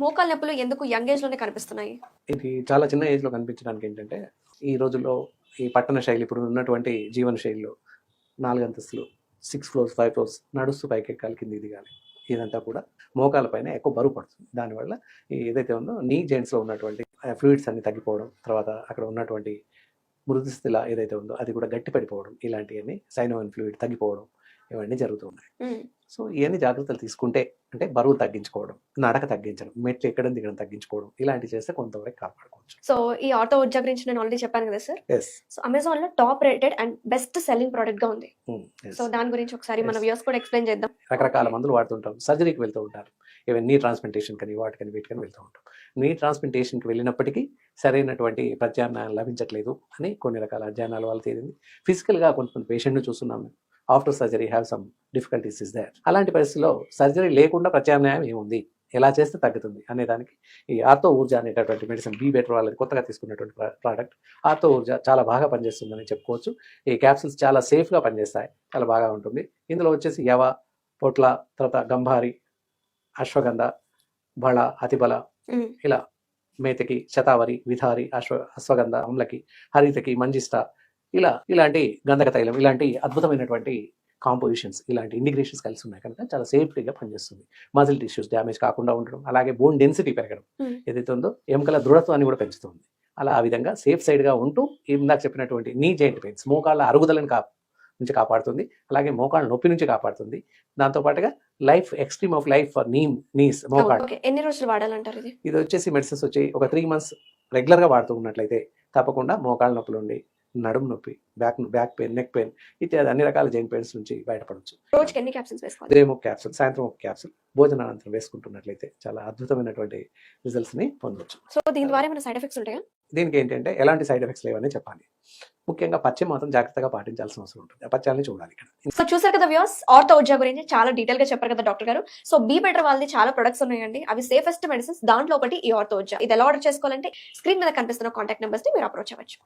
మోకాళ్ళ నొప్పులు ఎందుకు యంగ్ ఏజ్ లోనే కనిపిస్తున్నాయి? ఇది చాలా చిన్న ఏజ్‌లో కనిపించడానికి ఏంటంటే, ఈ రోజుల్లో ఈ పట్టణ శైలి ఇప్పుడు ఉన్నటువంటి జీవన శైలిలో 4 అంతస్తులు, 6 ఫ్లోర్స్, 5 ఫ్లోర్స్ నడుస్తూ పైకెక్కాలి, కిందికి దిగాలి. ఇదంతా కూడా మోకాళ్ళ పైన ఎక్కువ బరువు పడుతుంది. దానివల్ల ఏదైతే ఉందో నీ జాయింట్స్‌లో ఉన్నటువంటి ఫ్లూయిడ్స్ అన్నీ తగ్గిపోవడం, తర్వాత అక్కడ ఉన్నటువంటి మృదుస్థిల ఏదైతే ఉందో అది కూడా గట్టి పడిపోవడం, ఇలాంటివన్నీ సైనోవియల్ ఫ్లూయిడ్ తగ్గిపోవడం ఇవన్నీ జరుగుతూ ఉన్నాయి. హ్మ్. సో ఇవన్నీ జాగ్రత్తలు తీసుకుంటే అంటే బరువు తగ్గించుకోవడం, నడక తగ్గించడం, మెట్లు ఎక్కడం దిగడం తగ్గించుకోవడం ఇలాంటివి చేస్తే కొంతవరకు కాపాడుకోవచ్చు. సో ఈ ఆటో ఊర్జా గురించి నేను ఆల్రెడీ చెప్పాను కదా సార్. ఎస్. సో అమెజాన్ లో top rated and best selling product గా ఉంది. సో దాని గురించి ఒకసారి మన Yes. వ్యూస్ కూడా ఎక్స్ప్లెయిన్ చేద్దాం. రకరకాల మందులు వాడుతుంటాం, సర్జరీకి వెళ్తూ ఉంటారు, ఈవెన్ నీ ట్రాన్స్ప్లాంటేషన్ కానీ వాటికని వీటికని వెళ్తూ ఉంటాం. నీ ట్రాన్స్ప్లాంటేషన్కి వెళ్ళినప్పటికీ సరైనటువంటి ప్రత్యామ్నాయం లభించట్లేదు అని కొన్ని రకాల అధ్యయనాల వల్ల తేలింది. ఫిజికల్గా కొంతమంది పేషెంట్ని చూస్తున్నాం మేము, after surgery have some difficulties is there. అలాంటి పరిస్థితుల్లో సర్జరీ లేకుండా ప్రత్యామ్నాయం ఏముంది, ఎలా చేస్తే తగ్గుతుంది అనే దానికి ఈ ఆర్థో ఊర్జా అనేటటువంటి మెడిసిన్ బీ బెటర్ వాళ్ళది కొత్తగా తీసుకున్నటువంటి ప్రోడక్ట్ ఆర్థో ఊర్జా చాలా బాగా పనిచేస్తుందని చెప్పుకోవచ్చు. ఈ క్యాప్సిల్స్ చాలా సేఫ్గా పనిచేస్తాయి, చాలా బాగా ఉంటుంది. ఇందులో వచ్చేసి యవ, పొట్ల, తర్వాత గంభారి, అశ్వగంధ, బళ, అతిబల, మ్మ్. ఇలా మేతకి, శతావరి, విధారి, అశ్వగంధ, అమ్లకి, హరితకి, మంజిష్ట, ఇలాంటి గంధక తైలం, ఇలాంటి అద్భుతమైనటువంటి కాంపోజిషన్స్, ఇలాంటి ఇంటిగ్రేషన్స్ కలిసి ఉన్నాయి కనుక చాలా సేఫ్టీగా పనిచేస్తుంది. మజిల్ టిష్యూస్ డ్యామేజ్ కాకుండా ఉండడం, అలాగే బోన్ డెన్సిటీ పెరగడం మ్మ్. ఏదైతే ఉందో ఎముకల దృఢత్వాన్ని కూడా పెంచుతుంది. అలా ఆ విధంగా సేఫ్ సైడ్గా ఉంటూ ఇందాక చెప్పినటువంటి నీ జాయింట్ పెయిన్స్, మోకాళ్ళ అరుగుదలను నుంచి కాపాడుతుంది, అలాగే మోకాళ్ళ నొప్పి నుంచి కాపాడుతుంది. దాంతోపాటుగా life extreme of life for knees మోకాళ్ళ. ఓకే, ఎన్ని రోజులు వాడాలంటారు ఇది? ఇది వచ్చేసి మెడిసిన్స్ వచ్చి ఒక 3 months రెగ్యులర్గా వాడుతూ ఉన్నట్లయితే తప్పకుండా మోకాళ్ళ నొప్పులు ఉండి, నడుము నొప్పి, బ్యాక్ పెయిన్, నెక్ పెయిన్ ఇత్యాది అన్ని రకాల జాయింట్ పెయిన్స్ నుంచి బయటపడవచ్చు. రోజుకి ఎన్ని క్యాప్సిల్స్ వేసుకోవాలి? ఉదయం ఒక క్యాప్సిల్, సాయంత్రం ఒక క్యాప్సిల్ భోజనానంతరం వేసుకుంటున్నట్లయితే చాలా అద్భుతమైనటువంటి రిజల్ట్స్ని పొందవచ్చు. సో దీని ద్వారా ఏమైనా సైడ్ ఎఫెక్ట్స్ ఉంటాయా? దీనికి ఏంటంటే ఎలాంటి సైడ్ ఎఫెక్ట్స్ లేవని చెప్పాలి. ముఖ్యంగా పచ్చయం మాత్రం జాగ్రత్తగా పాటించాల్సిన అవసరం ఉంటుంది. ఆ పచ్చయాలని చూడాలి ఇక్కడ. సో చూసారు కదా వ్యూస్, ఆర్థో ఊర్జా గురించి చాలా డీటెయిల్ గా చెప్పారు కదా డాక్టర్ గారు. సో బీ బెటర్ వాళ్ళది చాలా ప్రొడక్ట్స్ ఉన్నాయండి, అవి సేఫెస్ట్ మెడిసిన్స్. దాంట్లో ఒకటి ఈ ఆర్థో ఊర్జా. ఇది ఎలా ఆర్డర్ చేసుకోవాలంటే స్క్రీన్ మీద కనిపిస్తున్న కాంటాక్ట్ నెంబర్స్ ని మీరు అప్రోచ్ అవ్వచ్చు.